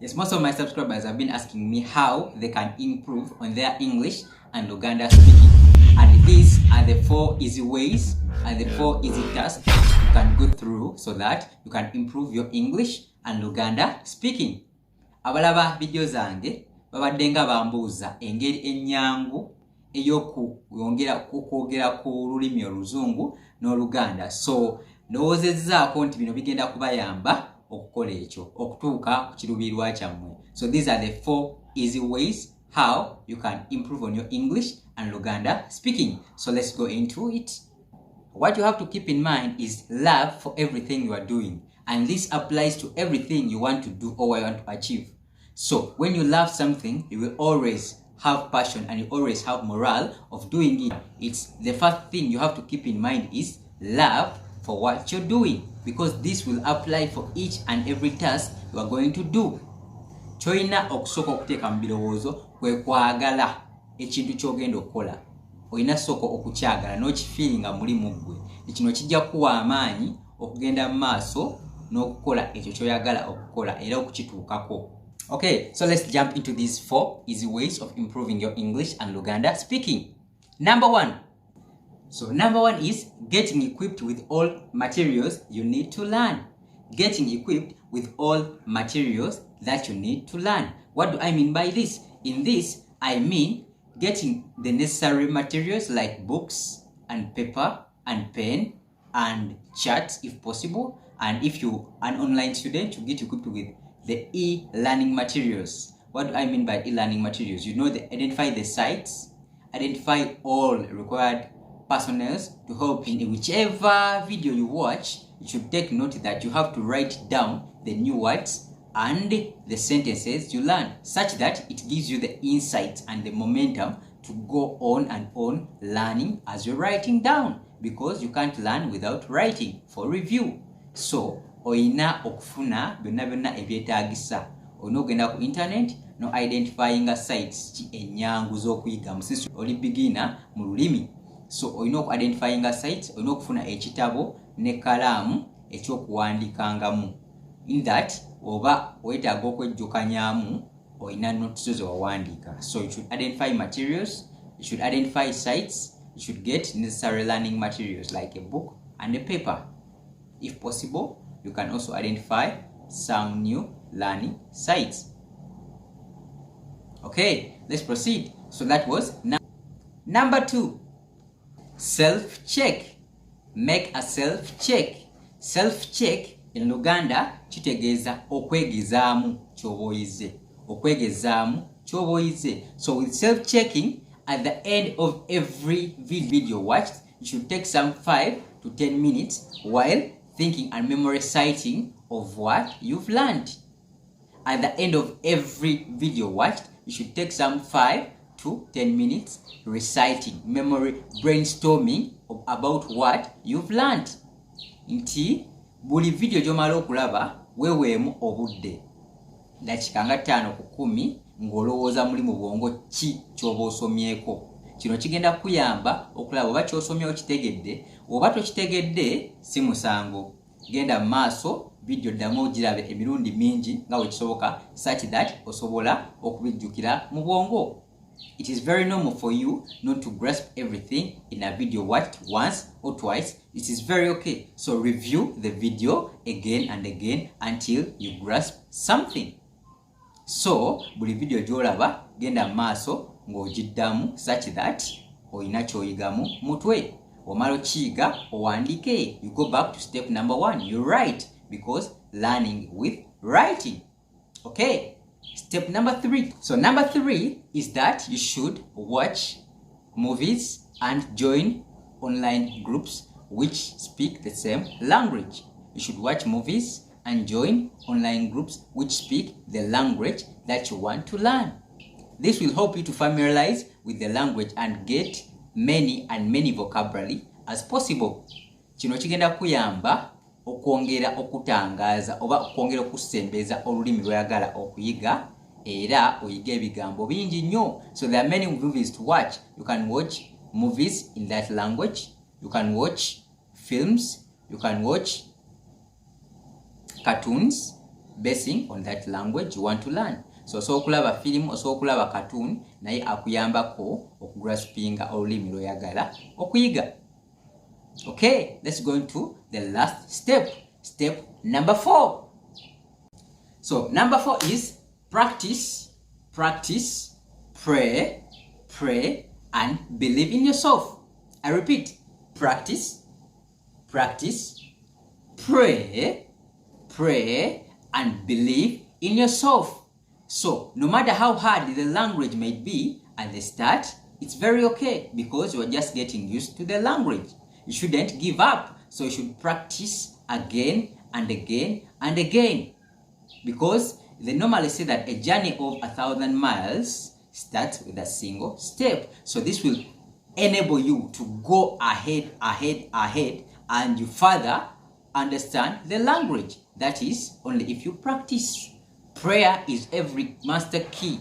Yes, most of my subscribers have been asking me how they can improve on their English and Luganda speaking. And these are the 4 easy ways and the 4 easy tasks you can go through so that you can improve your English and Luganda speaking. Abalaba video zange babadde nga bambuuza engeri ennyangu ey'okwogera ku lulimi oluzungu n'oluganda. So ndowoozezzaako nti bino bigenda kubayamba okukola ekyo okutuuka ku kiruubirirwa kyammwe. So these are the 4 easy ways how you can improve on your English and Luganda speaking. So let's go into it. What you have to keep in mind is love for everything you are doing, and this applies to everything you want to do or you want to achieve. So when you love something, you will always have passion and you always have morale of doing it. It's the first thing you have to keep in mind is love for what you're doing, because this will apply for each and every task you are going to do. Choina okusooka okuteeka mu birowoozo kwe kwagala ekintu ky'ogenda okukola. Olina sooka okukyagala n'okifiiringa mulimu gwe. Kino kijja kuwa amaanyi okugenda mu maaso n'okukola ekyo ky'oyagala okukola era okukituukako. Okay, so let's jump into these 4 easy ways of improving your English and Luganda speaking. Number 1. So number 1 is getting equipped with all materials you need to learn. Getting equipped with all materials that you need to learn. What do I mean by this? In this, I mean getting the necessary materials like books and paper and pen and charts if possible. And if you are an online student, you get equipped with the e-learning materials. What do I mean by e-learning materials? You know, identify the sites, identify all required personnel to help in whichever video you watch. You should take note that you have to write down the new words and the sentences you learn, such that it gives you the insight and the momentum to go on and on learning as you're writing down, because you can't learn without writing for review. So oyina okufuna byonna ebyetaagisa. Olina okugenda ku internet no identifying sites ki ennyangu z'okuyiga musisi oli beginner mu lulimi. So olina oku identifying sites, olina okufuna ekitabo ne kalaamu ekyokuwandiikangamu. In that oba weetaaga okwejjukanyaamu olina notes ze wawandiika. So you should identify materials, you should identify sites, you should get necessary learning materials like a book and a paper. If possible, you can also identify some new learning sites. Okay, let's proceed. So that was number 2. Self-check. Make a self-check. Self-check in Luganda kitegeeza okwegezaamu ky'oboyize. Okwegezaamu ky'oboyize. So with self-checking, at the end of every video watched, you should take some 5 to 10 minutes while thinking and memory citing of what you've learned. At the end of every video watched, you should take some 5 to 10 minutes reciting, memory brainstorming about what you've learned. Nti buli video gy'omala okulaba weeweemu obudde dakiika nga 5 ku 10 ng'olowooza muli mu bwongo ki ky'oba osomyeko. Kino kigenda kuyamba okulaba oba ky'osomye okitegedde, oba tokitegedde si musango. Genda maaso video ddamu ogirabe emirundi mingi nga wekisoboka, such that osobola okubijjukira mu bwongo. It is very normal for you not to grasp everything in a video watched once or twice. It is very okay. So review the video again and again until you grasp something. So buli video gy'olaba genda maaso ng'ogiddamu such that olina ky'oyigamu mutwe. Omala okiyiga owandiike. You go back to step number 1. You write, because learning with writing. Okay. Step number 3. So number 3 is that you should watch movies and join online groups which speak the same language. You should watch movies and join online groups which speak the language that you want to learn. This will help you to familiarize with the language and get many vocabulary as possible. Kino kigenda kuyamba okwongera okutangaaza oba okwongera okusembeza olulimi lw'oyagala okuyiga era oyiga ebigambo bingi nnyo. So there are many movies to watch. You can watch movies in that language, you can watch films, you can watch cartoons, basing on that language you want to learn. So okulaba film okulaba cartoon naye akuyambako okugraspinga olulimi lw'oyagala okuyiga. Okay, let's go into the last step. Step number 4. So number 4 is practice, practice, pray, pray, and believe in yourself. I repeat, practice, practice, pray, pray, and believe in yourself. So no matter how hard the language may be at the start, it's very okay because you are just getting used to the language. You shouldn't give up. So you should practice again and again and again. Because they normally say that a journey of 1,000 miles starts with a single step. So this will enable you to go ahead, and you further understand the language. That is only if you practice. Prayer is every master key.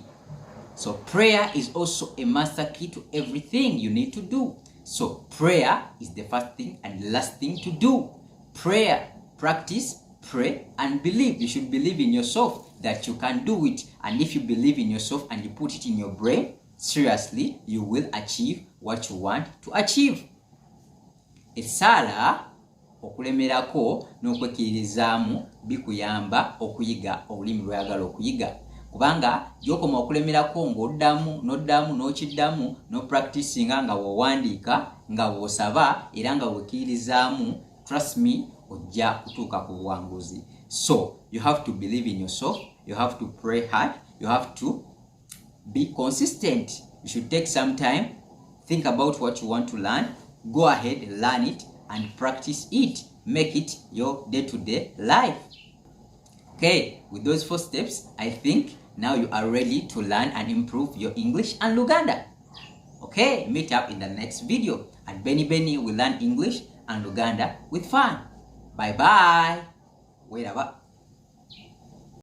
So prayer is also a master key to everything you need to do. So prayer is the first thing and last thing to do. Prayer, practice, pray, and believe. You should believe in yourself that you can do it. And if you believe in yourself and you put it in your brain, seriously, you will achieve what you want to achieve. Essala okulemerako n'okwekiririzaamu bikuyamba okuyiga olulimi lw'oyagala okuyiga. Kubanga gy'okoma okulemerako ng'oddamu n'okiddamu n'opracticinga nga w'owandiika nga w'osaba era nga w'okkiririzaamu, trust me, ojja kutuuka ku buwanguzi. So you have to believe in yourself, you have to pray hard, you have to be consistent. You should take some time, think about what you want to learn, go ahead, learn it, and practice it. Make it your day-to-day life. Okay, with those 4 steps, I think now you are ready to learn and improve your English and Luganda. Okay, meet up in the next video. At Benny Benny, we learn English and Luganda with fun. Bye-bye. Wait up.